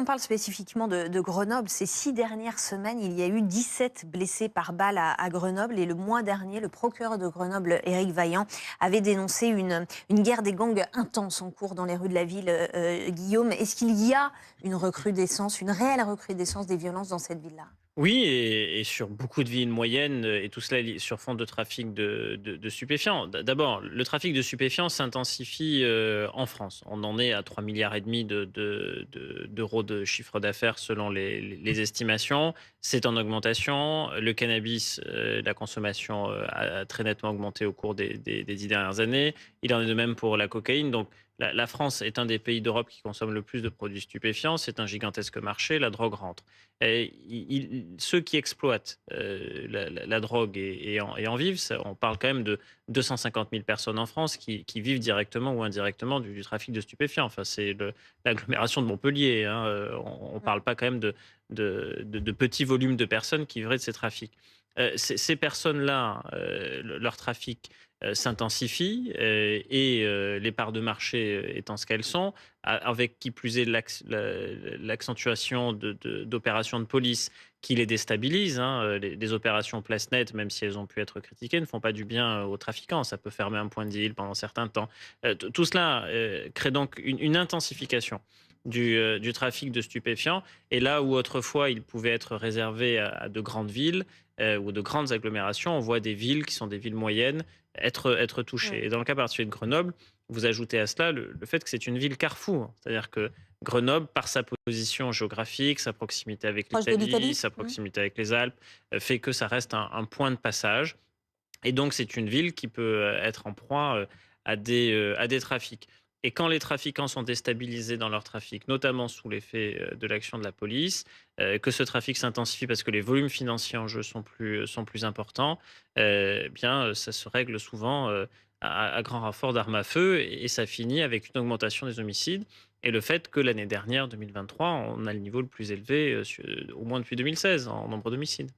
parle spécifiquement de Grenoble, ces 6 dernières semaines, il y a eu 17 blessés par balle à Grenoble. Et le mois dernier, le procureur de Grenoble, Éric Vaillant, avait dénoncé une guerre des gangs intense en cours dans les rues de la ville. Guillaume, est-ce qu'il y a une recrudescence, une réelle recrudescence des violences dans cette ville-là? Oui, et sur beaucoup de villes moyennes, et tout cela sur fond de trafic de stupéfiants. D'abord, le trafic de stupéfiants s'intensifie en France. On en est à 3,5 milliards d'euros de chiffre d'affaires selon les estimations. C'est en augmentation. Le cannabis, la consommation a très nettement augmenté au cours des 10 dernières années. Il en est de même pour la cocaïne. Donc, la France est un des pays d'Europe qui consomme le plus de produits stupéfiants. C'est un gigantesque marché. La drogue rentre. Et ceux qui exploitent la drogue et en vivent, on parle quand même de 250 000 personnes en France qui vivent directement ou indirectement du trafic de stupéfiants. Enfin, c'est l'agglomération de Montpellier, hein. On ne parle pas quand même de petits volumes de personnes qui vivraient de ces trafics. Ces personnes-là, leur trafic s'intensifie et les parts de marché étant ce qu'elles sont, avec qui plus est l'accentuation d'opérations de police qui les déstabilisent, hein. Les opérations place nette, même si elles ont pu être critiquées, ne font pas du bien aux trafiquants. Ça peut fermer un point de deal pendant un certain temps. Tout cela crée donc une intensification du trafic de stupéfiants. Et là où autrefois il pouvait être réservé à de grandes villes ou de grandes agglomérations, on voit des villes qui sont des villes moyennes être touchées. Et dans le cas particulier de Grenoble, vous ajoutez à cela le fait que c'est une ville carrefour. C'est-à-dire que Grenoble, par sa position géographique, sa proximité avec Proche de l'Italie, l'Italie? sa proximité avec les Alpes, fait que ça reste un point de passage. Et donc, c'est une ville qui peut être en proie à des trafics. Et quand les trafiquants sont déstabilisés dans leur trafic, notamment sous l'effet de l'action de la police, que ce trafic s'intensifie parce que les volumes financiers en jeu sont plus importants, bien, ça se règle souvent à grand renfort d'armes à feu et ça finit avec une augmentation des homicides et le fait que l'année dernière, 2023, on a le niveau le plus élevé, au moins depuis 2016 en nombre d'homicides.